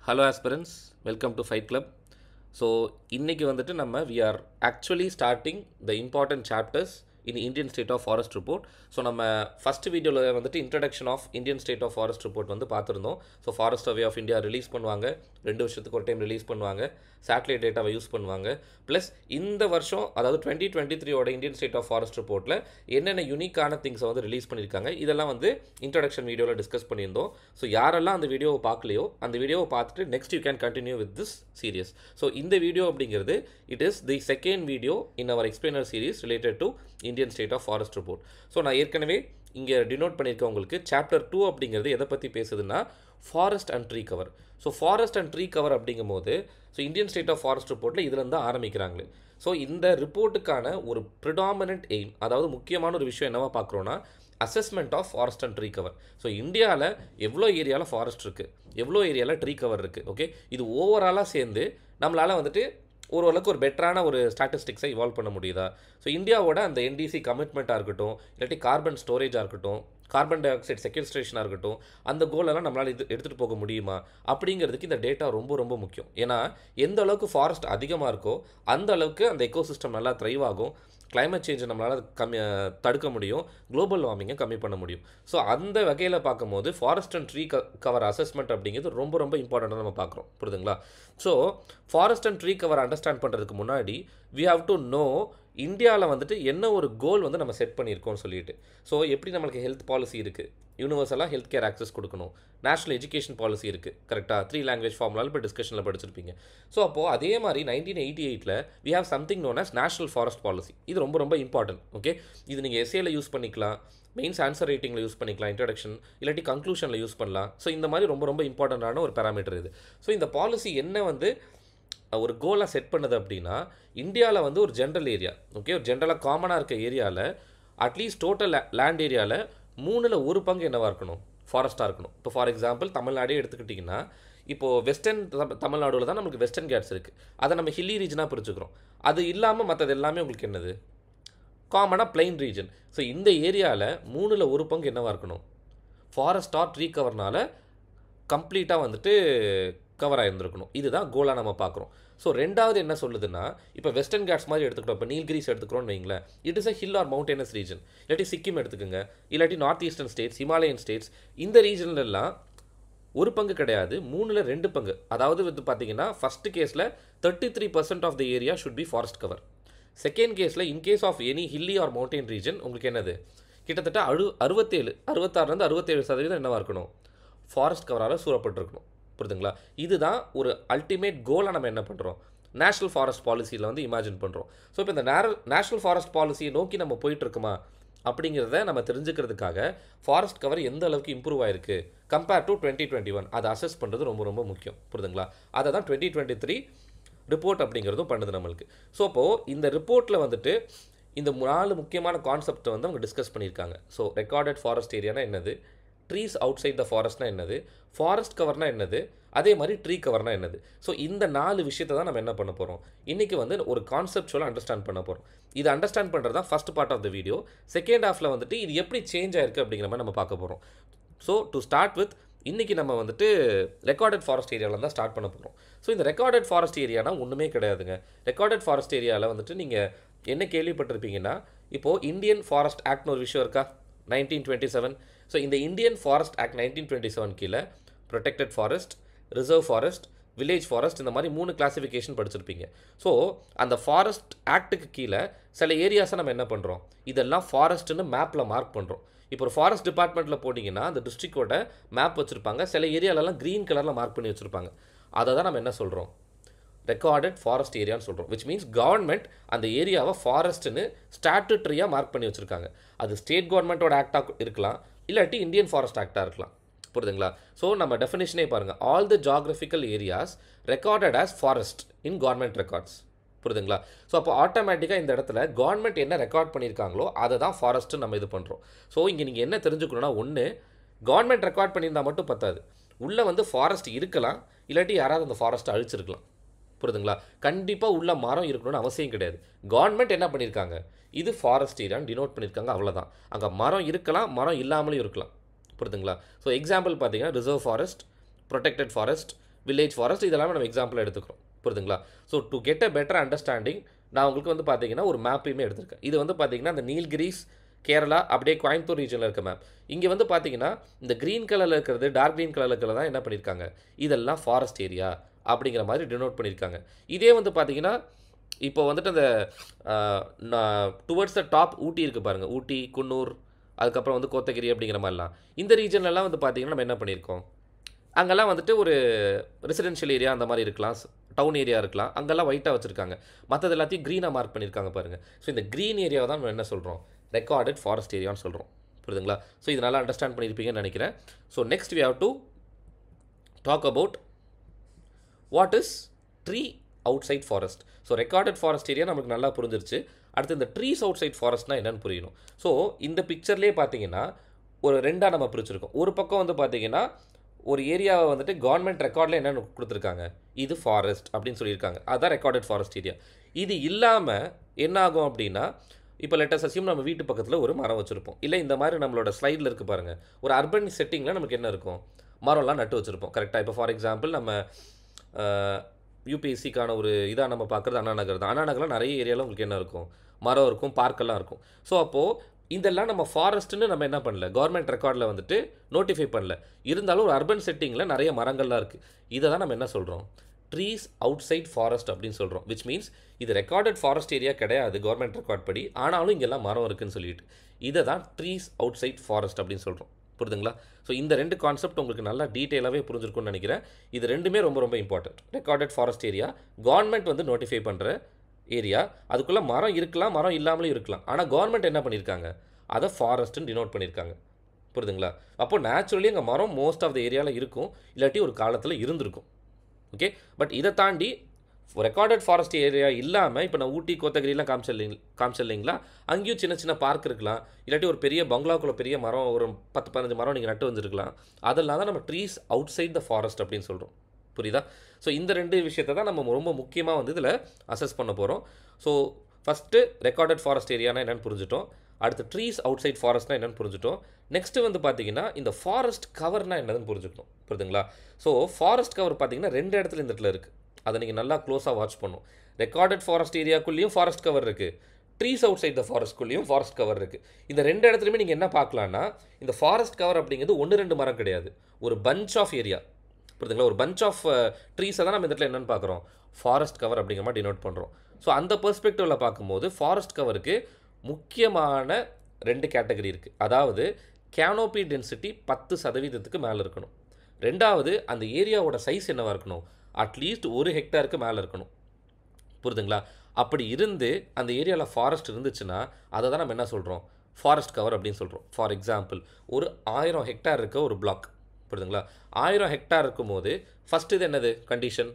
Hello aspirants, welcome to Fight Club. So, இன்னைக்கு வந்துட்டு நம்ம we are actually starting the important chapters in Indian State of Forest Report. So நம்ம first வீடியோவில் வந்துட்டு introduction of Indian state of forest report வந்து பார்த்துருந்தோம். So forest survey of India release பண்ணுவாங்க, 2 வருஷத்துக்கு ஒரு டைம் ரிலீஸ் பண்ணுவாங்க, சேட்டலைட் டேட்டாவை யூஸ் பண்ணுவாங்க. ப்ளஸ் இந்த வருஷம் அதாவது 2023ஓட இந்தியன் ஸ்டேட் ஆஃப் ஃபாரஸ்ட் ரிப்போர்ட்டில் என்னென்ன யூனிக்கான திங்ஸை வந்து ரிலீஸ் பண்ணியிருக்காங்க இதெல்லாம் வந்து இன்ட்ரடக்ஷன் வீடியோவில் டிஸ்கஸ் பண்ணியிருந்தோம். ஸோ யாரெல்லாம் அந்த வீடியோவை பார்க்கலையோ அந்த வீடியோவை பார்த்துட்டு next you can continue with this series. So இந்த வீடியோ அப்படிங்கிறது it is the second video in our explainer series related to Indian state of forest report. So நான் ஏற்கனவே இங்கே டினோட் பண்ணியிருக்கேன் உங்களுக்கு. சாப்டர் 2 அப்படிங்கிறது எதை பற்றி பேசுதுன்னா forest and tree cover. So forest and tree cover அப்படிங்கும் போது so Indian state of forest ரிப்போர்ட்டில் இதுலேருந்து தான் ஆரம்பிக்கிறாங்களே. ஸோ இந்த ரிப்போர்ட்டுக்கான ஒரு ப்ரிடாமினன்ட் எய்ம், அதாவது முக்கியமான ஒரு விஷயம் என்னவா பார்க்குறோன்னா assessment of forest and tree cover. So இந்தியாவில் எவ்வளோ ஏரியாவில் ஃபாரஸ்ட் இருக்குது, எவ்வளோ ஏரியாவில் ட்ரீ கவர் இருக்குது, ஓகே, இது ஓவராலாக சேர்ந்து நம்மளால் வந்துட்டு ஓரளவுக்கு ஒரு பெட்டரான ஒரு ஸ்டாட்டிஸ்டிக்ஸை இவால்வ் பண்ண முடியுதா. ஸோ இந்தியாவோட அந்த என்டிசி கமிட்மெண்ட்டாக இருக்கட்டும், இல்லாட்டி கார்பன் ஸ்டோரேஜாக இருக்கட்டும், கார்பன் டை ஆக்சைடு செக்வெஸ்ட்ரேஷனாக இருக்கட்டும், அந்த கோலெல்லாம் நம்மளால் எடுத்துகிட்டு போக முடியுமா அப்படிங்கிறதுக்கு இந்த டேட்டா ரொம்ப ரொம்ப முக்கியம். ஏன்னா எந்த அளவுக்கு ஃபாரஸ்ட் அதிகமாக இருக்கோ அந்த அளவுக்கு அந்த எக்கோசிஸ்டம் நல்லா த்ரைவ் ஆகும், கிளைமேட் சேஞ்சை நம்மளால் தடுக்க முடியும், குளோபல் வார்மிங்கை கம்மி பண்ண முடியும். ஸோ அந்த வகையில் பார்க்கும்போது forest and tree cover assessment அப்படிங்கிறது ரொம்ப ரொம்ப இம்பார்ட்டண்ட்டாக நம்ம பார்க்குறோம், புரியுதுங்களா. So forest and tree cover understand பண்ணுறதுக்கு முன்னாடி வி ஹாவ் டு நோ இந்தியாவில் வந்துட்டு என்ன ஒரு கோல் வந்து நம்ம செட் பண்ணியிருக்கோம்னு சொல்லிட்டு. ஸோ எப்படி நம்மளுக்கு ஹெல்த் பாலிசி இருக்குது, யூனிவர்சலாக ஹெல்த் கேர் ஆக்சஸ் கொடுக்கணும், நேஷனல் எஜுகேஷன் பாலிசி இருக்குது, கரெக்டாக 3 லாங்குவேஜ் ஃபார்முலாவில் இப்போ டிஸ்கஷனில் படிச்சிருப்பீங்க. ஸோ அப்போது அதே மாதிரி 1988 we have something known as national forest policy. இது ரொம்ப ரொம்ப இம்பார்ட்டன்ட், ஓகே. இது நீங்கள் எஸ்ஏல யூஸ் பண்ணிக்கலாம், மெயின்ஸ் ஆன்சர் ரைட்டிங்கில் யூஸ் பண்ணிக்கலாம், இன்ட்ரடக்ஷன் இல்லாட்டி கன்க்ளூஷனில் யூஸ் பண்ணலாம். ஸோ இந்த மாதிரி ரொம்ப ரொம்ப இம்பார்ட்டண்ட்டான ஒரு பேராமீட்டர் இது. ஸோ இந்த பாலிசி என்ன வந்து ஒரு கோலாக செட் பண்ணுது அப்படின்னா இந்தியாவில் வந்து ஒரு ஜென்ரல் ஏரியா, ஓகே, ஒரு ஜென்ரலாக காமனாக இருக்க ஏரியாவில் அட்லீஸ்ட் டோட்டல் லேண்ட் ஏரியாவில் 3ல் 1 பங்கு என்னவாக இருக்கணும், ஃபாரஸ்ட்டாக இருக்கணும். இப்போ ஃபார் எக்ஸாம்பிள் தமிழ்நாடே எடுத்துக்கிட்டிங்கன்னா இப்போது வெஸ்டர்ன் தமிழ்நாடுவில் தான் நமக்கு வெஸ்டர்ன் கேட்ஸ் இருக்குது, அதை நம்ம ஹில்லி ரீஜனாக பிரிச்சுக்கிறோம். அது இல்லாமல் மற்றது எல்லாமே உங்களுக்கு என்னது, காமனாக பிளைன் ரீஜன். ஸோ இந்த ஏரியாவில் 3ல் 1 பங்கு என்னவாக இருக்கணும், ஃபாரஸ்ட் ஆர் ட்ரீ கவர்னால் கம்ப்ளீட்டாக வந்துட்டு கவர் ஆகிருந்துருக்கணும். இதுதான் கோலாக நம்ம பார்க்குறோம். ஸோ ரெண்டாவது என்ன சொல்லுதுன்னா, இப்போ வெஸ்டர்ன் காட்ஸ் மாதிரி எடுத்துக்கிட்டோம், இப்போ நீல்கிரிஸ் எடுத்துக்கிறோன்னு வைங்களேன், it is a hill or mountainous region. இல்லாட்டி சிக்கிம் எடுத்துக்கோங்க, இல்லாட்டி north eastern states, Himalayan states, இந்த ரீஜன்லலாம் 1 பங்கு கிடையாது, 3ல் 2 பங்கு. அதாவது வந்து பார்த்தீங்கன்னா ஃபஸ்ட்டு கேஸில் 33% of the area should be forest cover. Second கேஸில் in case of any hilly or mountain region உங்களுக்கு என்னது கிட்டத்தட்ட 66% என்னவாக இருக்கணும், ஃபாரஸ்ட் கவரால் சூழப்பட்டிருக்கணும், புரியுதுங்களா. இதுதான் ஒரு அல்டிமேட் கோலாக நம்ம என்ன பண்ணுறோம், நேஷனல் ஃபாரஸ்ட் பாலிசியில் வந்து இமேஜின் பண்ணுறோம். ஸோ இப்போ இந்த நேஷனல் ஃபாரஸ்ட் பாலிசியை நோக்கி நம்ம போயிட்டுருக்குமா அப்படிங்கிறத நம்ம தெரிஞ்சுக்கிறதுக்காக ஃபாரஸ்ட் கவர் எந்த அளவுக்கு இம்ப்ரூவ் ஆயிருக்கு கம்பேர் டு 2021 அதை அசஸ் பண்ணுறது ரொம்ப ரொம்ப முக்கியம், புரியுதுங்களா. அதை தான் 2023 ரிப்போர்ட் அப்படிங்கிறதும் பண்ணுது நம்மளுக்கு. ஸோ அப்போது இந்த ரிப்போர்ட்டில் வந்துட்டு இந்த 4 முக்கியமான கான்செப்டை வந்து அவங்க டிஸ்கஸ் பண்ணியிருக்காங்க. ஸோ ரெக்கார்டட் ஃபாரஸ்ட் ஏரியானா என்னது, ட்ரீஸ் அவுட் சைட் த ஃபாரஸ்ட்னா என்னது, ஃபாரஸ்ட் கவர்னா என்னது, அதே மாதிரி ட்ரீ கவர்னா என்னது. ஸோ இந்த 4 விஷயத்தை தான் நம்ம என்ன பண்ண போகிறோம், இன்றைக்கி வந்து ஒரு கான்செப்டுவலாக அண்டர்ஸ்டாண்ட் பண்ண போகிறோம். இது அண்டர்ஸ்டாண்ட் பண்ணுறது தான் first part of the video. Second ஹாஃபில் வந்துட்டு இது எப்படி சேஞ்ச் ஆயிருக்கு அப்படிங்கிற மாதிரி நம்ம பார்க்க போகிறோம். ஸோ டு ஸ்டார்ட் வித் இன்றைக்கி நம்ம வந்துட்டு ரெக்கார்டட் ஃபாரஸ்ட் ஏரியாவில் தான் ஸ்டார்ட் பண்ண போகிறோம். ஸோ இந்த ரெக்கார்டட் ஃபாரஸ்ட் ஏரியானா ஒன்றுமே கிடையாதுங்க. ரெக்கார்டட் ஃபாரஸ்ட் ஏரியாவில் வந்துட்டு நீங்கள் என்ன கேள்விப்பட்டிருப்பீங்கன்னா, இப்போது இந்தியன் ஃபாரஸ்ட் ஆக்ட்னு ஒரு விஷயம் இருக்கா, 1927. ஸோ இந்த இந்தியன் ஃபாரஸ்ட் ஆக்ட் 1927 கீழே protected forest, reserve forest, village forest, இந்த மாதிரி 3 கிளாசிஃபிகேஷன் படிச்சிருப்பீங்க. ஸோ அந்த ஃபாரஸ்ட் ஆக்ட்டுக்கு கீழே சில ஏரியாஸை நம்ம என்ன பண்ணுறோம், இதெல்லாம் ஃபாரஸ்ட்டுன்னு மேப்பில் மார்க் பண்ணுறோம். இப்போ ஒரு ஃபாரஸ்ட் டிபார்ட்மெண்ட்டில் போட்டிங்கன்னா அந்த டிஸ்ட்ரிக்டோட மேப் வச்சுருப்பாங்க, சில ஏரியாலலாம் க்ரீன் கலரில் மார்க் பண்ணி வச்சுருப்பாங்க. அதை தான் நம்ம என்ன சொல்கிறோம், ரெக்கார்டட் ஃபாரஸ்ட் ஏரியான்னு சொல்கிறோம். விச் மீன்ஸ் கவர்மெண்ட் அந்த ஏரியாவை ஃபாரஸ்ட்டுன்னு ஸ்டாட்டுட்ரியாக மார்க் பண்ணி வச்சுருக்காங்க. அது ஸ்டேட் கவர்மெண்ட்டோட ஆக்டாக இருக்கலாம், இல்லாட்டி இந்தியன் ஃபாரஸ்ட் ஆக்டாக இருக்கலாம், புரியுதுங்களா. ஸோ நம்ம டெஃபினேஷனே பாருங்கள், all the geographical areas recorded as forest in government records, புரியுதுங்களா. ஸோ அப்போ ஆட்டோமேட்டிக்காக இந்த இடத்துல கவர்மெண்ட் என்ன ரெக்கார்ட் பண்ணியிருக்காங்களோ அதை தான் ஃபாரஸ்ட்டு நம்ம இது பண்ணுறோம். ஸோ இங்கே நீங்கள் என்ன தெரிஞ்சுக்கணுன்னா, ஒன்று கவர்மெண்ட் ரெக்கார்ட் பண்ணியிருந்தால் மட்டும் பத்தாது, உள்ளே வந்து ஃபாரஸ்ட் இருக்கலாம், இல்லாட்டி யாராவது அந்த ஃபாரஸ்ட்டை அழிச்சிருக்கலாம், புரியுதுங்களா. கண்டிப்பாக உள்ள மரம் இருக்கணும்னு அவசியம் கிடையாது. கவர்மெண்ட் என்ன பண்ணியிருக்காங்க, இது ஃபாரஸ்ட் ஏரியான்னு டினோட் பண்ணியிருக்காங்க, அவ்வளோதான். அங்கே மரம் இருக்கலாம், மரம் இல்லாமலும் இருக்கலாம், புரியுதுங்களா. ஸோ எக்ஸாம்பிள் பார்த்தீங்கன்னா reserve forest, protected forest, village forest இதெல்லாம் நம்ம எக்ஸாம்பிள் எடுத்துக்கிறோம். புரியுதுங்களா? So to get a better understanding நான் உங்களுக்கு வந்து பார்த்தீங்கன்னா ஒரு மேப்பையுமே எடுத்திருக்கேன். இது வந்து பார்த்தீங்கன்னா இந்த நீல்கிரிஸ் கேரளா அப்படியே கோயம்புத்தூர் ரீஜனில் இருக்க மேப். இங்கே வந்து பார்த்தீங்கன்னா இந்த க்ரீன் கலரில் இருக்கிறது டார்க் க்ரீன் கலரில் இருக்கிறது தான் என்ன பண்ணியிருக்காங்க, இதெல்லாம் ஃபாரஸ்ட் ஏரியா அப்படிங்கிற மாதிரி டினோட் பண்ணியிருக்காங்க. இதே வந்து பார்த்தீங்கன்னா இப்போ வந்துட்டு அந்த டுவர்ட்ஸ் த டாப் ஊட்டி இருக்குது பாருங்கள், ஊட்டி, குன்னூர், அதுக்கப்புறம் வந்து கோத்தகிரி அப்படிங்கிற மாதிரிலாம் இந்த ரீஜன்லலாம் வந்து பார்த்தீங்கன்னா நம்ம என்ன பண்ணியிருக்கோம், அங்கெல்லாம் வந்துட்டு ஒரு ரெசிடென்ஷியல் ஏரியா அந்த மாதிரி இருக்கலாம், டவுன் ஏரியா இருக்கலாம், அங்கெல்லாம் ஒயிட்டாக வச்சுருக்காங்க. மற்றது எல்லாத்தையும் க்ரீனாக மார்க் பண்ணியிருக்காங்க பாருங்கள். ஸோ இந்த க்ரீன் ஏரியாவை தான் நம்ம என்ன சொல்கிறோம், ரெக்கார்டட் ஃபாரஸ்ட் ஏரியான்னு சொல்கிறோம். புரியுதுங்களா? ஸோ இது நல்லா அண்டர்ஸ்டாண்ட் பண்ணியிருப்பீங்கன்னு நினைக்கிறேன். So next we have to talk about what is tree outside forest. So recorded forest area நமக்கு நல்லா புரிஞ்சிருச்சு. அடுத்து இந்த ட்ரீஸ் அவுட் சைட் ஃபாரஸ்ட்னா என்னென்னு புரியணும். ஸோ இந்த பிக்சர்லேயே பார்த்தீங்கன்னா ஒரு ரெண்டாக நம்ம பிரிச்சிருக்கோம். ஒரு பக்கம் வந்து பார்த்தீங்கன்னா ஒரு ஏரியாவை வந்துட்டு கவர்மெண்ட் ரெக்கார்டில் என்னென்னு கொடுத்துருக்காங்க, இது ஃபாரஸ்ட் அப்படின்னு சொல்லியிருக்காங்க, அதுதான் ரெக்கார்டட் ஃபாரஸ்ட் ஏரியா. இது இல்லாமல் என்ன ஆகும் அப்படின்னா, இப்போ லெட்டஸ் அஸ்யூம் நம்ம வீட்டு பக்கத்தில் ஒரு மரம் வச்சுருப்போம், இல்லை இந்த மாதிரி நம்மளோட ஸ்லைடில் இருக்குது பாருங்கள், ஒரு அர்பன் செட்டிங்கில் நமக்கு என்ன இருக்கும், மரம்லாம் நட்டு வச்சுருப்போம் கரெக்டாக. இப்போ ஃபார் எக்ஸாம்பிள் நம்ம யூபிஎஸ்சிக்கான ஒரு இதாக நம்ம பார்க்குறது அண்ணா நகர் தான். அண்ணா நகரில் நிறைய ஏரியாவில் உங்களுக்கு என்ன இருக்கும், மரம் இருக்கும், பார்க்கெல்லாம் இருக்கும். ஸோ அப்போது இதெல்லாம் நம்ம ஃபாரஸ்ட்டுன்னு நம்ம என்ன பண்ணல, கவர்மெண்ட் ரெக்கார்டில் வந்துட்டு நோட்டிஃபை பண்ணல. இருந்தாலும் ஒரு அர்பன் செட்டிங்கில் நிறைய மரங்கள்லாம் இருக்குது. இதை தான் நம்ம என்ன சொல்கிறோம், ட்ரீஸ் அவுட் சைட் ஃபாரஸ்ட் அப்படின்னு சொல்கிறோம். விச் மீன்ஸ் இது ரெக்கார்டட் ஃபாரஸ்ட் ஏரியா கிடையாது கவர்மெண்ட் ரெக்கார்ட் படி, ஆனாலும் இங்கெல்லாம் மரம் இருக்குதுன்னு சொல்லிட்டு இதை தான் ட்ரீஸ் அவுட் சைட் ஃபாரஸ்ட் அப்படின்னு சொல்கிறோம். புரியுதுங்களா? ஸோ இந்த ரெண்டு கான்செப்ட் உங்களுக்கு நல்லா டீட்டெயிலாகவே புரிஞ்சிருக்கும்னு நினைக்கிறேன். இது ரெண்டுமே ரொம்ப ரொம்ப important. Recorded forest area government வந்து நோட்டிஃபை பண்ணுற ஏரியா, அதுக்குள்ளே மரம் இருக்கலாம், மரம் இல்லாமலும் இருக்கலாம், ஆனால் கவர்மெண்ட் என்ன பண்ணியிருக்காங்க, அதை ஃபாரஸ்ட்டுன்னு டினோட் பண்ணியிருக்காங்க. புரியுதுங்களா? அப்போது நேச்சுரலி அங்கே மரம் மோஸ்ட் ஆஃப் த ஏரியாவில் இருக்கும், இல்லாட்டி ஒரு காலத்தில் இருந்திருக்கும். ஓகே, பட் இதை தாண்டி ரெக்கார்டட் ஃபாரஸ்ட் ஏரியா இல்லாமல் இப்போ நான் ஊட்டி கோத்தகிரிலாம் காமிச்சில்லைங்களா, அங்கேயும் சின்ன சின்ன பார்க் இருக்கலாம், இல்லாட்டி ஒரு பெரிய பங்களாக்குள்ள பெரிய மரம் ஒரு 10-15 மரம் நீங்கள் நட்டு வந்துருக்கலாம். அதெல்லாம் தான் நம்ம trees outside the forest அப்படின்னு சொல்கிறோம். புரியுதா? ஸோ இந்த ரெண்டு விஷயத்தை தான் நம்ம ரொம்ப முக்கியமாக வந்து இதில் அசஸ் பண்ண போகிறோம். ஸோ ஃபஸ்ட்டு ரெக்கார்டட் ஃபாரஸ்ட் ஏரியானா என்னென்னு புரிஞ்சுட்டோம். அடுத்து ட்ரீஸ் அவுட் சைட் ஃபாரஸ்ட்னா என்னென்னு புரிஞ்சுட்டோம். நெக்ஸ்ட்டு வந்து பார்த்தீங்கன்னா இந்த ஃபாரஸ்ட் கவர்னா என்னதுன்னு புரிஞ்சுக்கணும். புரியுதுங்களா? ஸோ ஃபாரஸ்ட் கவர் பார்த்தீங்கன்னா 2 இடத்துல இந்த இடத்துல இருக்குது. அதை நீங்கள் நல்லா க்ளோஸாக வாட்ச் பண்ணும். ரெக்கார்டட் ஃபாரஸ்ட் ஏரியாக்குள்ளேயும் ஃபாரஸ்ட் கவர் இருக்குது, ட்ரீஸ் அவுட் சைட் த ஃபாரஸ்ட்குள்ளேயும் ஃபாரஸ்ட் கவர் இருக்குது. இந்த 2 இடத்துலையுமே நீங்கள் என்ன பார்க்கலான்னா, இந்த ஃபாரஸ்ட் கவர் அப்படிங்கிறது 1-2 மரம் கிடையாது, ஒரு பஞ்ச் ஆஃப் ஏரியா. புரியுதுங்களா? ஒரு பஞ்ச் ஆஃப் ட்ரீஸை தான் நம்ம இந்த இடத்துல என்னென்னு பார்க்குறோம், ஃபாரஸ்ட் கவர் அப்படிங்கிற மாதிரி டினோட் பண்ணுறோம். ஸோ அந்த பெர்ஸ்பெக்டிவில் பார்க்கும்போது ஃபாரஸ்ட் கவருக்கு முக்கியமான 2 கேட்டகரி இருக்குது. அதாவது கேனோபி டென்சிட்டி 10% மேலே இருக்கணும். ரெண்டாவது அந்த ஏரியாவோட சைஸ் என்னவாக இருக்கணும், அட்லீஸ்ட் 1 ஹெக்டாருக்கு மேலே இருக்கணும். புரியுதுங்களா? அப்படி இருந்து அந்த ஏரியாவில் ஃபாரஸ்ட் இருந்துச்சுன்னா அதை தான் நம்ம என்ன சொல்கிறோம், ஃபாரஸ்ட் கவர் அப்படின்னு சொல்கிறோம். ஃபார் எக்ஸாம்பிள் ஒரு 1000 ஹெக்டார் இருக்க ஒரு பிளாக். புரியுதுங்களா? 1000 ஹெக்டார் இருக்கும்போது ஃபஸ்ட்டு இது என்னது கண்டிஷன்,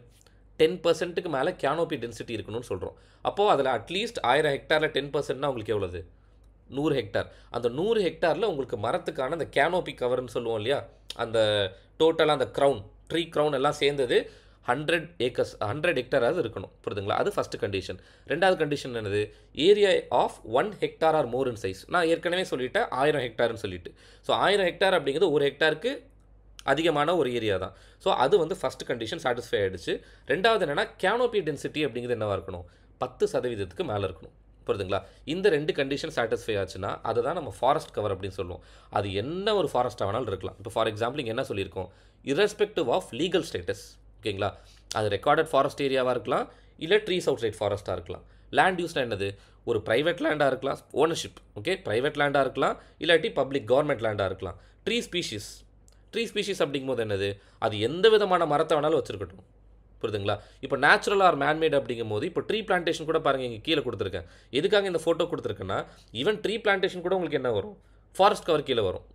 10%க்கு மேலே கேனோபி டென்சிட்டி இருக்கணும்னு சொல்கிறோம். அப்போது அதில் அட்லீஸ்ட் 1000 ஹெக்டாரில் 10%னா உங்களுக்கு எவ்வளவு, 100 ஹெக்டார். அந்த 100 ஹெக்டாரில் உங்களுக்கு மரத்துக்கான அந்த கேனோபி கவர்னு சொல்லுவோம் இல்லையா, அந்த டோட்டலாக அந்த க்ரௌன், ட்ரீ க்ரௌன் எல்லாம் சேர்ந்தது 100 ஏக்கர்ஸ் 100 ஹெக்டாராவது இருக்கணும். புரியுதுங்களா? அது ஃபஸ்ட்டு கண்டிஷன். ரெண்டாவது கண்டிஷன் என்னது, area of 1 hectare or more in size. நான் ஏற்கனவே சொல்லிட்டேன் 1000 ஹெக்டார்னு சொல்லிட்டு. ஸோ 1000 ஹெக்டார் அப்படிங்கிறது 1 ஹெக்டாருக்கு அதிகமான ஒரு ஏரியா தான். ஸோ அது வந்து ஃபஸ்ட்டு கண்டிஷன் சாட்டிஸ்ஃபை ஆகிடுச்சு. ரெண்டாவது என்னென்னா கேனோபி டென்சிட்டி அப்படிங்கிறது என்னவாக இருக்கணும், 10%க்கு மேலே இருக்கணும். புரியுதுங்களா? இந்த 2 கண்டிஷன் சாட்டிஸ்ஃபை ஆச்சுன்னா அதை தான் நம்ம ஃபாரஸ்ட் கவர் அப்படின்னு சொல்லுவோம். அது என்ன ஒரு ஃபாரஸ்ட்டாக வேணாலும் இருக்கலாம். இப்போ ஃபார் எக்ஸாம்பிள் இங்கே என்ன சொல்லியிருக்கோம், இரஸ்பெக்டிவ் ஆஃப் லீகல் ஸ்டேட்டஸ். ஓகேங்களா? அது ரெக்கார்டட் ஃபாரஸ்ட் ஏரியாவாக இருக்கலாம், இல்லை ட்ரீஸ் அவுட் சைட் ஃபாரஸ்ட்டாக இருக்கலாம். லேண்ட் யூஸ்னால் என்னது, ஒரு ப்ரைவேட் லேண்டாக இருக்கலாம், ஓனர்ஷிப், ஓகே, ப்ரைவேட் லேண்டாக இருக்கலாம், இல்லாட்டி பப்ளிக் கவர்மெண்ட் லேண்டாக இருக்கலாம். ட்ரீ ஸ்பீஷீஸ் அப்படிங்கும்போது என்னது, அது எந்த விதமான மரத்தை வேணாலும் வச்சுருக்கட்டும். புரியுதுங்களா? இப்போ நேச்சுரல் ஆர் மேன்மேட் அப்படிங்கும் போது இப்போ ட்ரீ பிளான்டேஷன் கூட பாருங்கள், இங்கே கீழே கொடுத்துருக்கேன். எதுக்காக இந்த ஃபோட்டோ கொடுத்துருக்கேன்னா, ஈவன் ட்ரீ பிளான்டேஷன் கூட உங்களுக்கு என்ன வரும், ஃபாரஸ்ட் கவர் கீழே வரும்.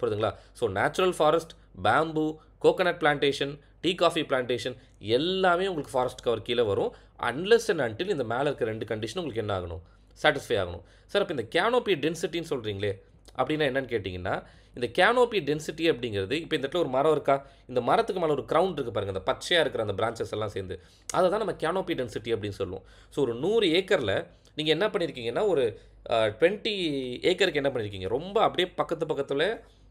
புரியுதுங்களா? So natural forest, bamboo, coconut plantation, tea coffee plantation எல்லாமே உங்களுக்கு ஃபாரஸ்ட் கவர் கீழே வரும். அன்லெஸ் அண்ட் அன்டில் இந்த மேலே இருக்க 2 கண்டிஷன் உங்களுக்கு என்ன ஆகணும், சாட்டிஸ்ஃபை ஆகணும். சார் அப்போ இந்த கேனோபி டென்சிட்டின்னு சொல்கிறீங்களே அப்படின்னா என்னென்னு கேட்டிங்கன்னா, இந்த கேனோபி டென்சிட்டி அப்படிங்கிறது இப்போ இந்த இடத்துல ஒரு மரம் இருக்கா, இந்த மரத்துக்கு மேலே ஒரு க்ரௌண்ட் இருக்குது பாருங்கள், அந்த பச்சையாக இருக்கிற அந்த பிரான்ச்சஸ் எல்லாம் சேர்ந்து அதை தான் நம்ம கேனோபி டென்சிட்டி அப்படின்னு சொல்லுவோம். ஸோ ஒரு 100 ஏக்கரில் நீங்கள் என்ன பண்ணியிருக்கீங்கன்னா, ஒரு 20 ஏக்கருக்கு என்ன பண்ணியிருக்கீங்க, ரொம்ப அப்படியே பக்கத்தில்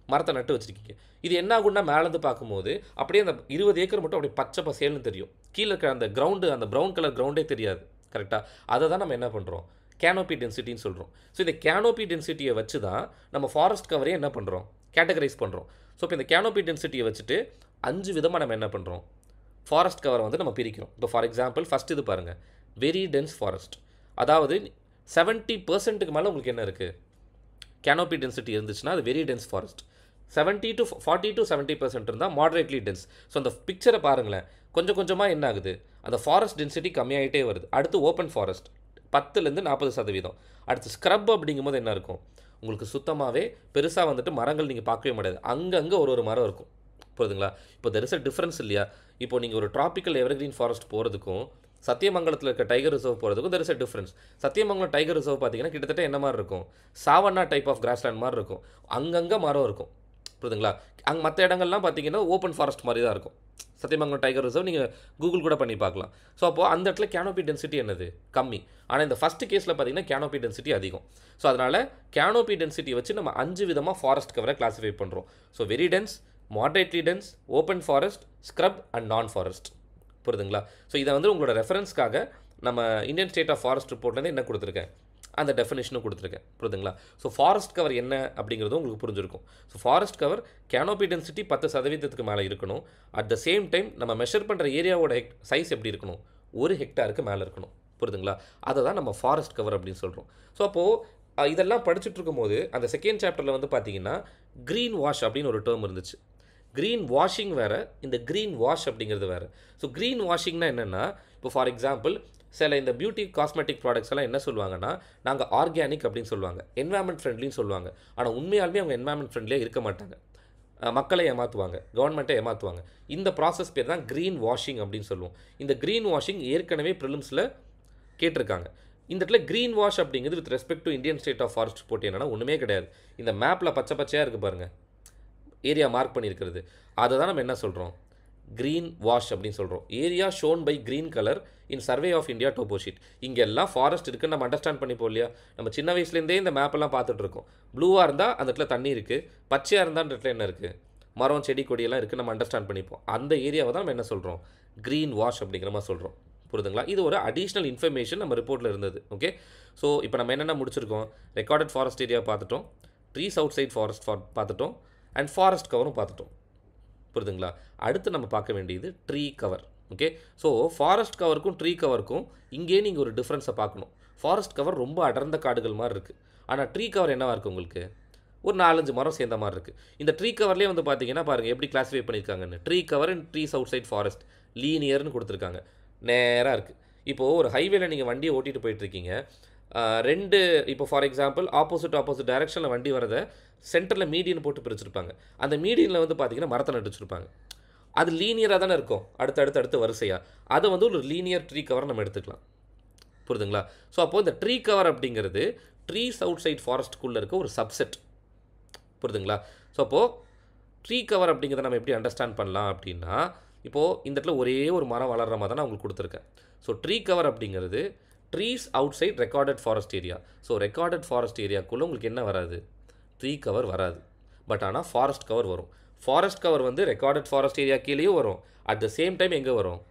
மரத்தை நட்டு வச்சுருக்கீங்க. இது என்ன ஆகும்னா மேலேருந்து பார்க்கும்போது அப்படியே அந்த 20 ஏக்கர் மட்டும் அப்படியே பச்சை பசேல்னு தெரியும். கீழே இருக்கிற அந்த கிரவுண்டு, அந்த ப்ரௌன் கலர் கிரவுண்டே தெரியாது. கரெக்டாக? அதை தான் நம்ம என்ன பண்ணுறோம், கேனோபி டென்சிட்டின்னு சொல்கிறோம். ஸோ இந்த கேனோபி டென்சிட்டியை வச்சு தான் நம்ம ஃபாரஸ்ட் கவரையே என்ன பண்ணுறோம், கேட்டகரைஸ் பண்ணுறோம். ஸோ இப்போ இந்த கேனோபி டென்சிட்டியை வச்சுட்டு 5 விதமாக நம்ம என்ன பண்ணுறோம், ஃபாரஸ்ட் கவரை வந்து நம்ம பிரிக்கிறோம். இப்போ ஃபார் எக்ஸாம்பிள் ஃபஸ்ட் இது பாருங்கள், வெரி டென்ஸ் ஃபாரஸ்ட். அதாவது 70% மேலே உங்களுக்கு என்ன இருக்குது, கேனோபி டென்சிட்டி இருந்துச்சுன்னா அது வெரி டென்ஸ் ஃபாரஸ்ட். 40 to 70% இருந்தால் மாடரேட்லி டென்ஸ். ஸோ அந்த பிக்சரை பாருங்களேன், கொஞ்சம் கொஞ்சமாக என்ன ஆகுது, அந்த ஃபாரஸ்ட் டென்சிட்டி கம்மியாகிட்டே வருது. அடுத்து ஓப்பன் ஃபாரஸ்ட் 10லேருந்து 40%. அடுத்து ஸ்க்ரப் அப்படிங்கும்போது என்ன இருக்கும், உங்களுக்கு சுத்தமாகவே பெருசாக வந்துட்டு மரங்கள் நீங்கள் பார்க்கவே முடியாது. அங்கங்கே ஒரு மரம் இருக்கும். புரியுதுங்களா? இப்போ தெர் இஸ் அ டிஃப்ரென்ஸ் இல்லையா? இப்போ நீங்கள் ஒரு ட்ராபிக்கல் எவர்கிரீன் ஃபாரஸ்ட் போகிறதுக்கும் சத்தியமங்கலத்தில் இருக்க டைகர் ரிசர்வ் போகிறதுக்கும் there is a difference. Sathyamangalam tiger reserve பார்த்தீங்கன்னா கிட்டத்தட்ட என்ன மாதிரி இருக்கும், சாவன்னா டைப் ஆஃப் கிராஸ்லேண்ட் மாதிரி இருக்கும். அங்கங்கே மரம் இருக்கும். புரியுதுங்களா? அங்கே மற்ற இடங்கள்லாம் பார்த்தீங்கன்னா ஓப்பன் ஃபாரஸ்ட் மாதிரி தான் இருக்கும். சத்தியமங்கலம் டைகர் ரிசர்வ் நீங்கள் கூகுள் கூட பண்ணி பார்க்கலாம். ஸோ அப்போது அந்த இடத்துல கேனோபி டென்சிட்டி என்னது, கம்மி. ஆனால் இந்த ஃபஸ்ட்டு கேஸில் பார்த்தீங்கன்னா கேனோபி டென்சிட்டி அதிகம். ஸோ அதனால் கேனோபி டென்சிட்டி வச்சு நம்ம 5 விதமாக ஃபாரஸ்ட் கவரை கிளாஸிஃபை பண்ணுறோம். So very dense, moderately dense, open forest, scrub and non forest. புரியுதுங்களா? ஸோ இதை வந்து உங்களோட ரெஃபரன்ஸ்க்காக நம்ம இந்தியன் ஸ்டேட் ஆஃப் ஃபாரஸ்ட் ரிப்போர்ட்லேருந்து என்ன கொடுத்துருக்கேன், அந்த டெஃபினேஷனும் கொடுத்துருக்கேன். புரியுதுங்களா? ஸோ ஃபாரஸ்ட் கவர் என்ன அப்படிங்கிறதும் உங்களுக்கு புரிஞ்சிருக்கும். So forest cover canopy density 10% மேலே இருக்கணும். அட் த சேம் டைம் நம்ம மெஷர் பண்ணுற ஏரியாவோட சைஸ் எப்படி இருக்கணும், 1 ஹெக்டாருக்கு மேலே இருக்கணும். புரியுதுங்களா? அதை தான் நம்ம ஃபாரஸ்ட் கவர் அப்படின்னு சொல்கிறோம். ஸோ அப்போது இதெல்லாம் படிச்சுட்டு இருக்கும்போது அந்த செகண்ட் சாப்டரில் வந்து பார்த்தீங்கன்னா க்ரீன் வாஷ் அப்படின்னு ஒரு டேர்ம் இருந்துச்சு. க்ரீன் வாஷிங் வேறு, இந்த க்ரீன் வாஷ் அப்படிங்கிறது வேறு. ஸோ க்ரீன் வாஷிங்னா என்னென்னா, இப்போ ஃபார் எக்ஸாம்பிள் சில இந்த பியூட்டி காஸ்மெட்டிக் ப்ராடக்ட்ஸ் எல்லாம் என்ன சொல்லுவாங்கன்னா, நாங்கள் ஆர்கானிக் அப்படின்னு சொல்லுவாங்க, என்வாயன்மெண்ட் ஃப்ரெண்ட்லின்னு சொல்லுவாங்க. ஆனால் உண்மையாலுமே அவங்க என்வாயன்மெண்ட் ஃப்ரெண்ட்லியாக இருக்க மாட்டாங்க. மக்களை ஏமாற்றுவாங்க, கவர்மெண்ட்டை ஏமாற்றுவாங்க. இந்த ப்ராசஸ் பேர் தான் க்ரீன் வாஷிங் அப்படின்னு சொல்லுவோம். இந்த க்ரீன் வாஷிங் ஏற்கனவே ப்ரிலிம்ஸில் கேட்டிருக்காங்க. இந்த இடத்துல க்ரீன் வாஷ் அப்படிங்கிறது with respect to Indian state of forest போட்டு என்னன்னா ஒன்றுமே கிடையாது. இந்த மேப்பில் பச்சை பச்சையாக இருக்குது பாருங்கள், ஏரியா மார்க் பண்ணியிருக்கிறது, அதை தான் நம்ம என்ன சொல்கிறோம், க்ரீன் வாஷ் அப்படின்னு சொல்கிறோம். Area shown by green colour in survey of India topo sheet. இங்கே எல்லாம் ஃபாரஸ்ட் இருக்குன்னு நம்ம அண்டர்ஸ்டாண்ட் பண்ணிப்போம் இல்லையா? நம்ம சின்ன வயசுலேருந்தே இந்த மேப்பெல்லாம் பார்த்துட்டு இருக்கோம். ப்ளூவாக இருந்தால் அந்த இடத்துல தண்ணி இருக்குது, பச்சையாக இருந்தால் அந்த இடத்துல என்ன இருக்குது, மரம் செடி கொடியெல்லாம் இருக்குது, நம்ம அண்டர்ஸ்டாண்ட் பண்ணிப்போம். அந்த ஏரியாவை தான் நம்ம என்ன சொல்கிறோம், க்ரீன் வாஷ் அப்படிங்கிற மாதிரி சொல்கிறோம். புரியுதுங்களா? இது ஒரு அடிஷ்னல் இன்ஃபர்மேஷன் நம்ம ரிப்போர்ட்டில் இருந்தது. ஓகே, ஸோ இப்போ நம்ம என்னென்ன முடிச்சிருக்கோம், ரெக்கார்டட் ஃபாரஸ்ட் ஏரியா பார்த்துட்டோம், ட்ரீஸ் அவுட் சைட் ஃபாரஸ்ட் பார்த்துட்டோம், அண்ட் ஃபாரஸ்ட் கவரும் பார்த்துட்டோம். புரியுதுங்களா? அடுத்து நம்ம பார்க்க வேண்டியது tree cover. Okay, so forest கவருக்கும் ட்ரீ கவருக்கும் இங்கே நீங்கள் ஒரு டிஃப்ரென்ஸை பார்க்கணும். ஃபாரஸ்ட் கவர் ரொம்ப அடர்ந்த காடுகள் மாதிரி இருக்குது, ஆனால் ட்ரீ கவர் என்னவாக இருக்குது, உங்களுக்கு ஒரு 4-5 மரம் சேர்ந்த மாதிரி இருக்குது. இந்த ட்ரீ கவர்லேயே வந்து பார்த்தீங்கன்னா பாருங்கள் எப்படி கிளாஸிஃபை பண்ணியிருக்காங்கன்னு. Tree cover and trees outside forest லீனியர்னு கொடுத்துருக்காங்க, நேராக இருக்குது. இப்போது ஒரு ஹைவேல நீங்கள் வண்டியை ஓட்டிகிட்டு போயிட்டுருக்கீங்க, ரெண்டு இப்போ ஃபார் எக்ஸாம்பிள் ஆப்போசிட் டைரெக்ஷனில் வண்டி வரதை சென்டரில் மீடியன் போட்டு பிரிச்சிருப்பாங்க. அந்த மீடியனில் வந்து பார்த்தீங்கன்னா மரத்தை நட்டு வச்சுருப்பாங்க. அது லீனியராக தானே இருக்கும், அடுத்து வரிசையாக. அதை வந்து ஒரு லீனியர் ட்ரீ கவர் நம்ம எடுத்துக்கலாம். புரியுதுங்களா? ஸோ அப்போது இந்த ட்ரீ கவர் அப்படிங்கிறது ட்ரீஸ் அவுட் சைட் ஃபாரஸ்ட்டுக்குள்ளே இருக்க ஒரு சப்செட். புரியுதுங்களா? ஸோ அப்போது ட்ரீ கவர் அப்படிங்கிறத நம்ம எப்படி அண்டர்ஸ்டாண்ட் பண்ணலாம் அப்படின்னா, இப்போது இந்த இடத்துல ஒரே ஒரு மரம் வளர்கிற மாதிரி தான் நான் உங்களுக்கு கொடுத்துருக்கேன். ஸோ ட்ரீ கவர் அப்படிங்கிறது trees outside recorded forest area. So recorded forest ஏரியாக்குள்ளே உங்களுக்கு என்ன வராது, ட்ரீ கவர் வராது. பட் ஆனால் ஃபாரஸ்ட் கவர் வரும். ஃபாரஸ்ட் கவர் வந்து ரெக்கார்டட் ஃபாரஸ்ட் ஏரியா கீழேயும் வரும், அட் த சேம் டைம் எங்கே வரும்,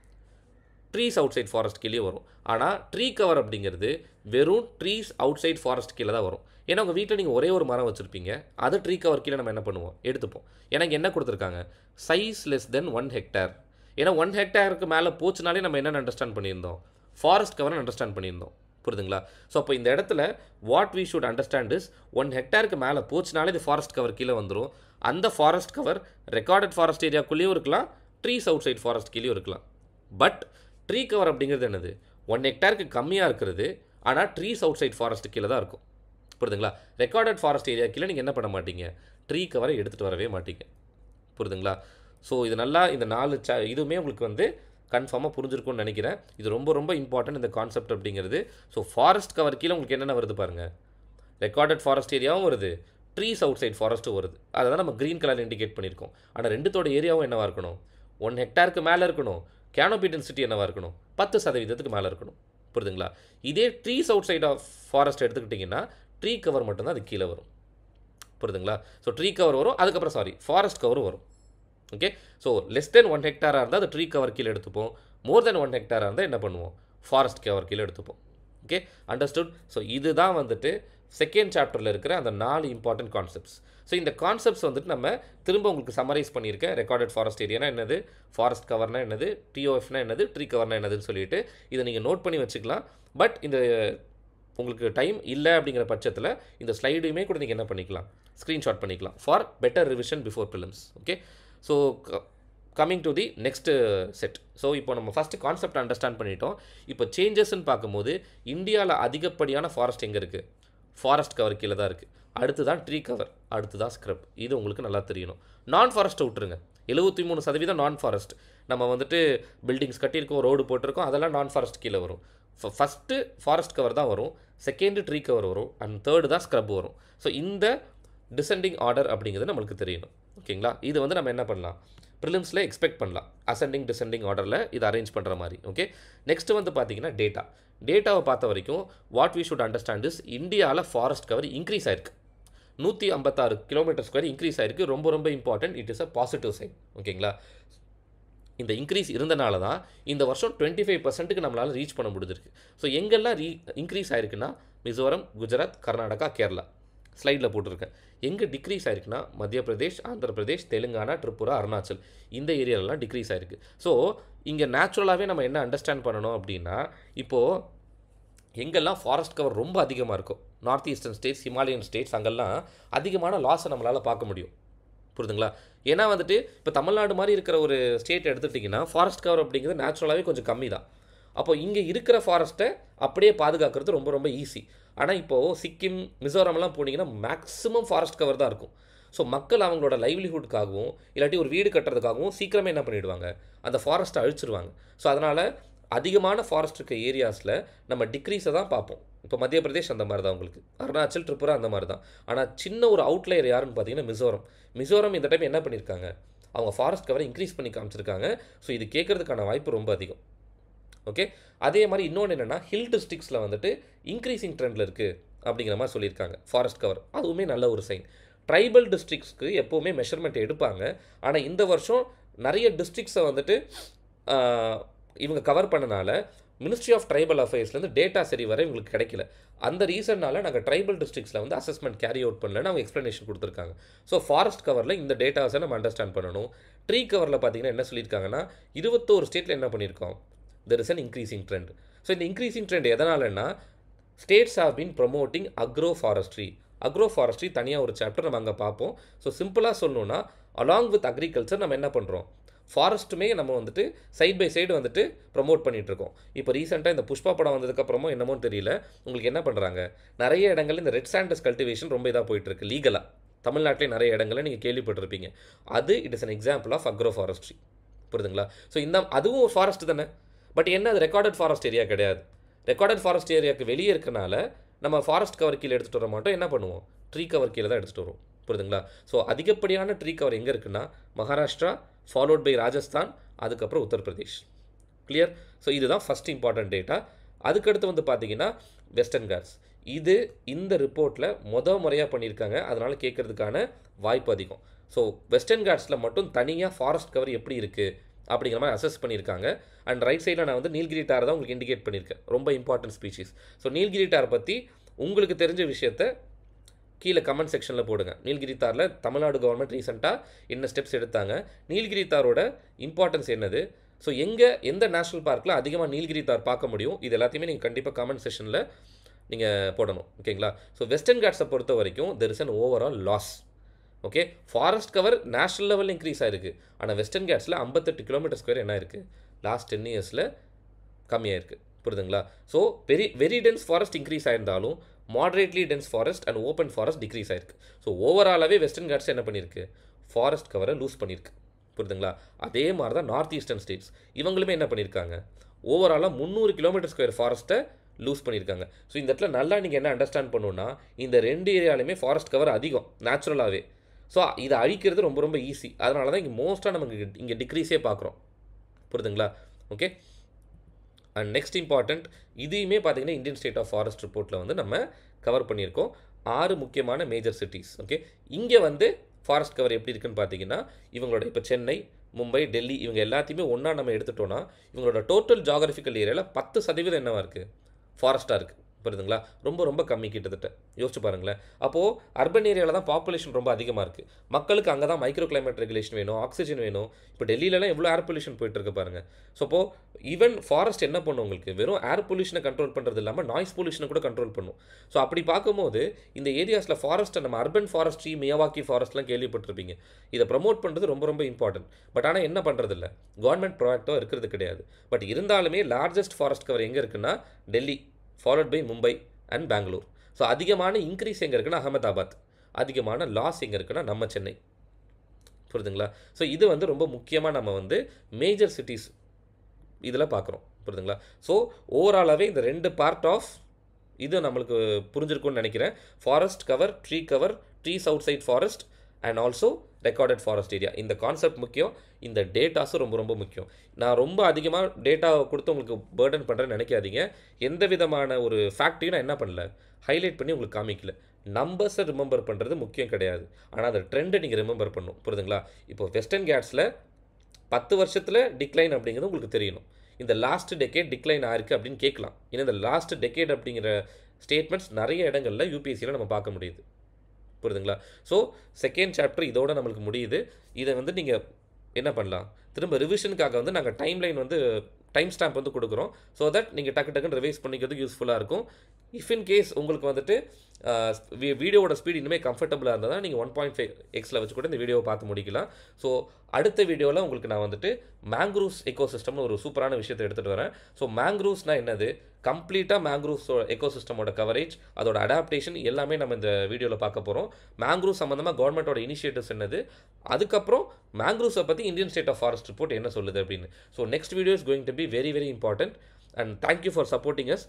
ட்ரீஸ் அவுட் சைட் ஃபாரஸ்ட் கீழே வரும். ஆனால் ட்ரீ கவர் அப்படிங்கிறது வெறும் ட்ரீஸ் அவுட் சைட் ஃபாரஸ்ட் கீழே தான் வரும். ஏன்னா உங்கள் வீட்டில் நீங்கள் ஒரே ஒரு மரம் வச்சுருப்பீங்க, அதை ட்ரீ கவர் கீழே நம்ம என்ன பண்ணுவோம், எடுத்துப்போம். ஏன்னா இங்கே என்ன கொடுத்துருக்காங்க, சைஸ் லெஸ் தென் 1 ஹெக்டேர். ஏன்னா 1 ஹெக்டேருக்கு மேலே போச்சுனாலே நம்ம என்னென்னு அண்டர்ஸ்டாண்ட் பண்ணியிருந்தோம், ஃபாரஸ்ட் கவர்னு அண்டர்ஸ்டாண்ட் பண்ணியிருந்தோம். புரியுதுங்களா? ஸோ அப்போ இந்த இடத்துல what we should understand is 1 ஹெக்டேருக்கு மேலே போச்சுனாலே இது ஃபாரஸ்ட் கவர் கீழே வந்துடும். அந்த ஃபாரஸ்ட் கவர் ரெக்கார்டட் ஃபாரஸ்ட் ஏரியாக்குள்ளேயும் இருக்கலாம், ட்ரீஸ் அவுட் சைட் ஃபாரஸ்ட் கீழேயும் இருக்கலாம். பட் ட்ரீ கவர் அப்படிங்கிறது என்னது, 1 ஹெக்டேருக்கு கம்மியாக இருக்கிறது, ஆனால் ட்ரீஸ் அவுட் சைட் ஃபாரஸ்ட் கீழே தான் இருக்கும். புரியுதுங்களா? ரெக்கார்டட் ஃபாரஸ்ட் ஏரியா கீழே நீங்கள் என்ன பண்ண மாட்டீங்க, ட்ரீ கவரை எடுத்துகிட்டு வரவே மாட்டீங்க. புரியுதுங்களா? ஸோ இது நல்லா இந்த 4 இதுவுமே உங்களுக்கு வந்து கன்ஃபார்மாக புரிஞ்சிருக்கும்னு நினைக்கிறேன். இது ரொம்ப ரொம்ப இம்பார்ட்டன்ட் இந்த கான்செப்ட் அப்படிங்கிறது. ஸோ ஃபாரஸ்ட் கவர் கீழே உங்களுக்கு என்னென்ன வருது பாருங்கள், ரெக்கார்டட் ஃபாரஸ்ட் ஏரியாவும் வருது, ட்ரீஸ் அவுட் சைட் ஃபாரஸ்ட்டும் வருது. அதை தான் நம்ம க்ரீன் கலர் இண்டிகேட் பண்ணியிருக்கோம். ஆனால் ரெண்டுத்தோட ஏரியாவும் என்னவாக இருக்கணும், 1 ஹெக்டேருக்கு மேலே இருக்கணும். கேனோபி டென்சிட்டி என்னவாக இருக்கணும், 10% மேலே இருக்கணும். புரியுதுங்களா? இதே trees outside of forest எடுத்துக்கிட்டிங்கன்னா ட்ரீ கவர் மட்டும்தான் அது கீழே வரும். புரியுதுங்களா? ஸோ ட்ரீ கவர் வரும், அதுக்கப்புறம் ஃபாரஸ்ட் கவர் வரும். ஓகே, ஸோ லெஸ் தென் 1 ஹெக்டாராக இருந்தால் அது ட்ரீ கவர் கீழே எடுத்துப்போம். மோர் தென் 1 ஹெக்டாராக இருந்தால் என்ன பண்ணுவோம்? ஃபாரஸ்ட் கவர் கீழே எடுத்துப்போம். Okay, understood. ஸோ இதுதான் வந்துட்டு செகண்ட் சாப்டரில் இருக்கிற அந்த 4 இம்பார்ட்டன்ட் கான்செப்ட்ஸ். ஸோ இந்த கான்செப்ட்ஸ் வந்துட்டு நம்ம திரும்ப உங்களுக்கு சம்மரைஸ் பண்ணியிருக்கேன். ரெக்கார்டட் ஃபாரஸ்ட் ஏரியானா என்னது, ஃபாரஸ்ட் கவர்னா என்னது, டிஓஎஃப்னா என்னது, ட்ரீ கவர்னா என்னதுன்னு சொல்லிட்டு இதை நீங்கள் நோட் பண்ணி வச்சுக்கலாம். பட் இந்த உங்களுக்கு டைம் இல்லை அப்படிங்கிற பட்சத்தில் இந்த ஸ்லைடையுமே கூட நீங்கள் என்ன பண்ணிக்கலாம், ஸ்க்ரீன்ஷாட் பண்ணிக்கலாம் for better revision before prelims. Okay, so coming to the next set. So இப்போ நம்ம ஃபஸ்ட்டு கான்செப்ட் அண்டர்ஸ்டாண்ட் பண்ணிட்டோம். இப்போ சேஞ்சஸ்ன்னு பார்க்கும்போது இந்தியாவில் அதிகப்படியான ஃபாரஸ்ட் எங்கே இருக்குது? ஃபாரஸ்ட் கவர் கீழே தான் இருக்குது. அடுத்து தான் ட்ரீ கவர், அடுத்து தான் ஸ்க்ரப். இது உங்களுக்கு நல்லா தெரியணும். நான் ஃபாரஸ்ட்டை விட்டுருங்க. 73% நான் ஃபாரஸ்ட். நம்ம வந்துட்டு பில்டிங்ஸ் கட்டியிருக்கோம், ரோடு போட்டிருக்கோம், அதெல்லாம் நான் ஃபாரஸ்ட் கீழே வரும். ஃபஸ்ட்டு ஃபாரஸ்ட் கவர் தான் வரும், செகண்டு ட்ரீ கவர் வரும், அண்ட் தேர்டு தான் ஸ்க்ரப் வரும். ஸோ இந்த டிசெண்டிங் ஆர்டர் அப்படிங்கிறது நம்மளுக்கு தெரியணும். ஓகேங்களா? இது வந்து நம்ம என்ன பண்ணலாம், ப்ரிலிம்ஸில் எக்ஸ்பெக்ட் பண்ணலாம். அசெண்டிங் டிசெண்டிங் ஆர்டரில் இது அரேஞ்ச் பண்ணுற மாதிரி. ஓகே, நெக்ஸ்ட் வந்து பார்த்தீங்கன்னா டேட்டாவை பார்த்த வரைக்கும் what we should understand is இந்தியாவில் ஃபாரஸ்ட் கவர் இன்க்ரீஸ் ஆயிருக்கு. 156 கிலோமீட்டர் ஸ்கொயர் இன்க்ரீஸ் ஆயிருக்கு. ரொம்ப ரொம்ப important. It is a positive sign. ஓகேங்களா? இந்த இன்க்ரீஸ் இருந்தனால தான் இந்த வருஷம் 25%க்கு நம்மளால் ரீச் பண்ண முடிஞ்சிருக்கு. ஸோ எங்கெல்லாம் இன்க்ரீஸ் ஆயிருக்குன்னா மிசோரம், குஜராத், கர்நாடகா, கேரளா ஸ்லைடில் போட்டிருக்கேன். எங்கே டிக்ரீஸ் ஆயிருக்குன்னா மத்திய பிரதேஷ், ஆந்திர பிரதேஷ், தெலுங்கானா, திரிபுரா, அருணாச்சல் இந்த ஏரியாலலாம் டிக்ரீஸ் ஆயிருக்கு. ஸோ இங்கே நேச்சுரலாகவே நம்ம என்ன அண்டர்ஸ்டாண்ட் பண்ணணும் அப்படின்னா, இப்போது எங்கெல்லாம் ஃபாரஸ்ட் கவர் ரொம்ப அதிகமாக இருக்கும், north eastern states, Himalayan states, அங்கெல்லாம் அதிகமான லாஸை நம்மளால் பார்க்க முடியும். புரியுதுங்களா? ஏன்னா வந்துட்டு இப்போ தமிழ்நாடு மாதிரி இருக்கிற ஒரு ஸ்டேட் எடுத்துட்டிங்கன்னா ஃபாரஸ்ட் கவர் அப்படிங்கிறது நேச்சுரலாகவே கொஞ்சம் கம்மி தான். அப்போ இங்கே இருக்கிற ஃபாரஸ்ட்டை அப்படியே பாதுகாக்கிறது ரொம்ப ரொம்ப ஈஸி. ஆனால் இப்போது சிக்கிம், மிசோரம்லாம் போனீங்கன்னா மேக்ஸிமம் ஃபாரஸ்ட் கவர் தான் இருக்கும். ஸோ மக்கள் அவங்களோட லைவ்லிஹுட்காகவும் இல்லாட்டி ஒரு வீடு கட்டுறதுக்காகவும் சீக்கிரமே என்ன பண்ணிவிடுவாங்க, அந்த ஃபாரஸ்ட்டை அழிச்சிருவாங்க. ஸோ அதனால் அதிகமான ஃபாரஸ்ட் இருக்க ஏரியாஸில் நம்ம டிக்ரீஸை தான் பார்ப்போம். இப்போ மத்திய பிரதேஷ் அந்த மாதிரி தான், உங்களுக்கு அருணாச்சல், திரிபுரா அந்த மாதிரி தான். ஆனால் சின்ன ஒரு அவுட்லையர் யாருன்னு பார்த்தீங்கன்னா மிசோரம் இந்த டைம் என்ன பண்ணியிருக்காங்க, அவங்க ஃபாரஸ்ட் கவரை இன்க்ரீஸ் பண்ணி காமிச்சிருக்காங்க. ஸோ இது கேட்கறதுக்கான வாய்ப்பு ரொம்ப அதிகம். ஓகே, அதே மாதிரி இன்னொன்று என்னென்னா ஹில் டிஸ்ட்ரிக்ஸில் வந்துட்டு இன்க்ரீஸிங் ட்ரெண்டில் இருக்குது அப்படிங்கிற மாதிரி சொல்லியிருக்காங்க ஃபாரஸ்ட் கவர். அதுவுமே நல்ல ஒரு சைன். ட்ரைபல் டிஸ்ட்ரிக்ஸ்க்கு எப்போவுமே மெஷர்மெண்ட் எடுப்பாங்க. ஆனால் இந்த வருஷம் நிறைய டிஸ்ட்ரிக்ஸை வந்துட்டு இவங்க கவர் பண்ணனால மினிஸ்ட்ரி ஆஃப் ட்ரைபல் அஃபேர்ஸ்லேருந்து டேட்டா சரி வர இவங்களுக்கு கிடைக்கல. அந்த ரீசன்னால நாங்கள் ட்ரைபல் டிஸ்ட்ரிக்ஸில் வந்து அசஸ்மெண்ட் கேரி அவுட் பண்ணலன்னு அவங்க எக்ஸ்ப்ளனேஷன் கொடுத்துருக்காங்க. ஸோ ஃபாரஸ்ட் கவரில் இந்த டேட்டாஸை நம்ம அண்டர்ஸ்டாண்ட் பண்ணணும். ட்ரீ கவரில் பார்த்தீங்கன்னா என்ன சொல்லியிருக்காங்கன்னா 21 ஸ்டேட்டில் என்ன பண்ணியிருக்கோம், there is an increasing trend. So இந்த இன்க்ரீசிங் ட்ரெண்ட் எதனாலன்னா states have been promoting agro forestry தனியாக ஒரு சாப்டர் நம்ம அங்கே பார்ப்போம். ஸோ சிம்பிளாக சொல்லணுன்னா அலாங் வித் அக்ரிகல்ச்சர் நம்ம என்ன பண்ணுறோம், ஃபாரஸ்ட்டுமே நம்ம வந்துட்டு சைட் பை சைடு வந்துட்டு ப்ரமோட் பண்ணிகிட்ருக்கோம். இப்போ ரீசெண்டாக இந்த புஷ்பா படம் வந்ததுக்கப்புறமோ என்னமோ தெரியல, உங்களுக்கு என்ன பண்ணுறாங்க, நிறைய இடங்களில் இந்த ரெட் சாண்டஸ் கல்டிவேஷன் ரொம்ப இதாக போயிட்டுருக்கு லீகலாக. தமிழ்நாட்டிலே நிறைய இடங்களில் நீங்கள் கேள்விப்பட்டிருப்பீங்க. அது it is an example of agro forestry. புரியுதுங்களா? ஸோ அதுவும் ஒரு ஃபாரஸ்ட் தானே. பட் என்ன, அது ரெக்கார்டட் ஃபாரஸ்ட் ஏரியா கிடையாது. ரெக்கார்டட் ஃபாரஸ்ட் ஏரியாவுக்கு வெளியே இருக்கனால நம்ம ஃபாரஸ்ட் கவர் கீழே எடுத்துகிட்டு வர மாட்டோம். என்ன பண்ணுவோம், ட்ரீ கவர் கீழே தான் எடுத்துகிட்டு வரும். புரியுதுங்களா? ஸோ அதிகப்படியான ட்ரீ கவர் எங்கே இருக்குன்னா மகாராஷ்டிரா, ஃபாலோட் பை ராஜஸ்தான், அதுக்கப்புறம் உத்தரப்பிரதேஷ். கிளியர்? ஸோ இதுதான் ஃபஸ்ட் இம்பார்ட்டன்ட் டேட்டா. அதுக்கடுத்து வந்து பார்த்தீங்கன்னா வெஸ்டர்ன் காட்ஸ். இது இந்த ரிப்போர்ட்டில் முறையாக பண்ணியிருக்காங்க, அதனால் கேட்குறதுக்கான வாய்ப்பு அதிகம். ஸோ வெஸ்டர்ன் காட்ஸில் மட்டும் தனியாக ஃபாரஸ்ட் கவர் எப்படி இருக்குது அப்படிங்கிற மாதிரி அசஸ் பண்ணியிருக்காங்க. அண்ட் ரைட் சைடில் நான் வந்து நீல்கிரி டார் தான் உங்களுக்கு இண்டிகேட் பண்ணியிருக்கேன், ரொம்ப இம்பார்ட்டன்ட் ஸ்பீஷீஸ். ஸோ நீல்கிரி டார் பற்றி உங்களுக்கு தெரிஞ்ச விஷயத்தை கீழே கமெண்ட் செக்ஷனில் போடுங்க. நீல்கிரி தாரில் தமிழ்நாடு கவர்மெண்ட் ரீசெண்டாக என்ன ஸ்டெப்ஸ் எடுத்தாங்க, நீல்கிரி தாரோட இம்பார்ட்டன்ஸ் என்னது, ஸோ எந்த நேஷ்னல் பார்க்கில் அதிகமாக நீல்கிரி தார் பார்க்க முடியும், இது எல்லாத்தையுமே நீங்கள் கண்டிப்பாக கமெண்ட் செக்ஷனில் நீங்கள் போடணும். ஓகேங்களா? ஸோ வெஸ்டர்ன் காட்ஸை பொறுத்த வரைக்கும் there is an overall loss. Okay, forest cover national லெவலில் இன்க்ரீஸ் ஆகிருக்கு. ஆனால் வெஸ்டர்ன் காட்ஸில் 58 கிலோமீட்டர் ஸ்கொயர் என்ன இருக்குது, லாஸ்ட் 10 இயர்ஸில் கம்மியாக இருக்குது. புரியுதுங்களா? So very dense forest increase ஆயிருந்தாலும் moderately dense forest and open forest decrease ஆயிருக்கு. ஸோ ஓவராலாகவே வெஸ்டர்ன் காட்ஸ் என்ன பண்ணியிருக்கு, ஃபாரஸ்ட் கவரை லூஸ் பண்ணியிருக்கு. புரியுதுங்களா? அதே மாதிரி தான் நார்த் ஈஸ்டர்ன் ஸ்டேட்ஸ் இவங்களுமே என்ன பண்ணியிருக்காங்க, ஓவராலாக 300 கிலோமீட்டர் ஸ்கொயர் ஃபாரஸ்ட்டை லூஸ் பண்ணியிருக்காங்க. ஸோ இந்த இடத்துல நல்லா நீங்கள் என்ன அண்டர்ஸ்டாண்ட் பண்ணணுன்னா இந்த 2 ஏரியாலையுமே ஃபாரஸ்ட் கவர் அதிகம் நேச்சுரலாகவே. ஸோ இதை அழிக்கிறது ரொம்ப ரொம்ப ஈஸி. அதனால தான் இங்கே மோஸ்ட்டாக நமக்கு இங்கே டிக்ரீஸே பார்க்குறோம். புரியுதுங்களா? ஓகே, அண்ட் நெக்ஸ்ட் இம்பார்ட்டண்ட், இதையுமே பார்த்தீங்கன்னா இந்தியன் ஸ்டேட் ஆஃப் ஃபாரஸ்ட் ரிப்போர்ட்டில் வந்து நம்ம கவர் பண்ணியிருக்கோம். 6 முக்கியமான மேஜர் சிட்டிஸ். ஓகே, இங்கே வந்து ஃபாரஸ்ட் கவர் எப்படி இருக்குன்னு பார்த்தீங்கன்னா, இவங்களோட இப்போ சென்னை, மும்பை, டெல்லி இவங்க எல்லாத்தையுமே ஒன்றா நம்ம எடுத்துட்டோன்னா இவங்களோட டோட்டல் ஜியாகிரபிக்கல் ஏரியாவில் 10% என்னவா இருக்குது, ஃபாரஸ்ட்டாக இருக்குது. புரியுதுங்களா? ரொம்ப ரொம்ப கம்மி கிட்டத்தட்ட. யோசிச்சு பாருங்களேன். அப்போது அர்பன் ஏரியாவில் தான் பாப்புலேஷன் ரொம்ப அதிகமாக இருக்குது. மக்களுக்கு அங்கே தான் மைக்ரோ கிளைமேட் ரெகுலேஷன் வேணும், ஆக்சிஜன் வேணும். இப்போ டெல்லியிலலாம் எவ்வளோ ஏர் பொல்யூஷன் போயிட்டு இருக்கு பாருங்கள். ஸோ அப்போது ஈவன் ஃபாரஸ்ட் என்ன பண்ணும், உங்களுக்கு வெறும் ஏர் பொல்யூஷனை கண்ட்ரோல் பண்ணுறது இல்லாமல் நாய்ஸ் பொல்யூஷனை கூட கண்ட்ரோல் பண்ணும். ஸோ அப்படி பார்க்கும்போது இந்த ஏரியாஸில் ஃபாரஸ்ட்டை நம்ம அர்பன் ஃபாரஸ்ட்ரி, மியாவாக்கி ஃபாரஸ்ட்லாம் கேள்விப்பட்டிருப்பீங்க. இதை ப்ரமோட் பண்ணுறது ரொம்ப ரொம்ப இம்பார்ட்டன்ட். பட் ஆனால் என்ன பண்ணுறதில்ல, கவர்மெண்ட் ப்ராடக்டாக இருக்கிறது கிடையாது. பட் இருந்தாலுமே லார்ஜஸ்ட் ஃபாரஸ்ட் கவர் எங்கே இருக்குன்னா Delhi, followed by Mumbai and Bangalore. So அதிகமான இன்க்ரீஸ் எங்கே இருக்குன்னா அகமதாபாத், அதிகமான லாஸ் எங்கே இருக்குன்னா நம்ம சென்னை. புரியுதுங்களா? ஸோ இது வந்து ரொம்ப முக்கியமாக நம்ம வந்து மேஜர் சிட்டிஸ் இதில் பார்க்குறோம். புரியுதுங்களா? ஸோ ஓவராலாகவே இந்த 2 பார்ட் ஆஃப் இது நம்மளுக்கு புரிஞ்சிருக்கும்னு நினைக்கிறேன். Forest cover, trees outside forest and also recorded forest area. இந்த கான்செப்ட் முக்கியம். இந்த டேட்டாஸும் ரொம்ப ரொம்ப முக்கியம். நான் ரொம்ப அதிகமாக டேட்டாவை கொடுத்து உங்களுக்கு பேர்டன் பண்ணுறேன்னு நினைக்காதீங்க. எந்த விதமான ஒரு ஃபேக்ட்டையும் நான் என்ன பண்ணல, ஹைலைட் பண்ணி உங்களுக்கு காமிக்கல. நம்பர்ஸை ரிமெம்பர் பண்ணுறது முக்கியம் கிடையாது, ஆனால் அந்த ட்ரெண்டை நீங்கள் ரிமெம்பர் பண்ணணும். புரியுதுங்களா? இப்போ வெஸ்டர்ன் கேட்ஸில் 10 வருஷத்தில் டிக்ளைன் அப்படிங்கிறது உங்களுக்கு தெரியணும். இந்த லாஸ்ட் டெக்கேட் டிக்ளைன் ஆயிருக்கு அப்படின்னு கேட்கலாம். ஏன்னா இந்த லாஸ்ட் டெக்கேட் அப்படிங்கிற ஸ்டேட்மெண்ட்ஸ் நிறைய இடங்களில் யூபிஎஸ்சியில் நம்ம பார்க்க முடியுது. புரியுதுங்களா? ஸோ செகண்ட் சாப்டர் இதோட நம்மளுக்கு முடியுது. இதை வந்து நீங்கள் என்ன பண்ணலாம், திரும்ப ரிவிஷனுக்காக வந்து நாங்கள் டைம் ஸ்டாம்ப் வந்து கொடுக்குறோம். ஸோ தட் நீங்கள் டக்குன்னு ரிவைஸ் பண்ணிக்கிறதுக்கு யூஸ்ஃபுல்லாக இருக்கும். இஃப் இன் கேஸ் உங்களுக்கு வந்துட்டு வீடியோவோட ஸ்பீட் இனிமேல் கம்ஃபர்டபுளாக இருந்தால் தான் நீங்கள் 1.5x வச்சு கூட இந்த வீடியோவை பார்த்து முடிக்கலாம். ஸோ அடுத்த வீடியோவில் உங்களுக்கு நான் வந்துட்டு மேங்க்ரூவ்ஸ் எக்கோசிஸ்டம்னு ஒரு சூப்பரான விஷயத்தை எடுத்துகிட்டு வரேன். ஸோ மேங்க்ரூவ்ஸ்னால் என்னது, கம்ப்ளீட்டாக மேங்க்ரூவ்ஸ் எக்கோசிஸ்டமோட கவரேஜ், அதோட அடாப்டேஷன் எல்லாமே நம்ம இந்த வீடியோவில் பார்க்க போகிறோம். மேங்க்ரூவ் சம்மந்தமாக கவர்மெண்ட்டோட இனிஷியேட்டிவ்ஸ் என்னது, அதுக்கப்புறம் மேங்க்ரூவ்ஸை பற்றி Indian state of forest report என்ன சொல்லுது அப்படின்னு. So next video is going to be very very important and thank you for supporting us.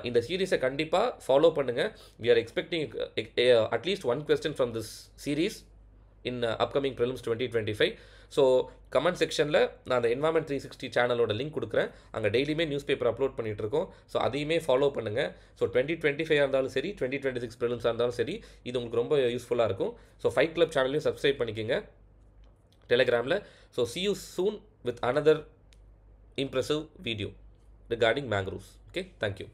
இந்த சீரீஸை கண்டிப்பாக ஃபாலோ பண்ணுங்கள். We are expecting at least 1 question from this series in upcoming prelims 2025. So comment செக்ஷனில் நான் அந்த என்வாயர்மெண்ட் 360 சேனலோட லிங்க் கொடுக்குறேன். அங்கே டெய்லியுமே நியூஸ் பேப்பர் அப்லோட் பண்ணிகிட்ருக்கோம். ஸோ அதையுமே ஃபாலோ பண்ணுங்கள். ஸோ 2025 இருந்தாலும் சரி, 2026 ப்ரிலிம்ஸாக இருந்தாலும் சரி, இது உங்களுக்கு ரொம்ப யூஸ்ஃபுல்லாக இருக்கும். ஸோ ஃபைட் கிளப் சேனலையும் சப்ஸ்கிரைப் பண்ணிக்கோங்க டெலிகிராமில். So see you soon with another impressive video regarding mangroves. Okay, thank you.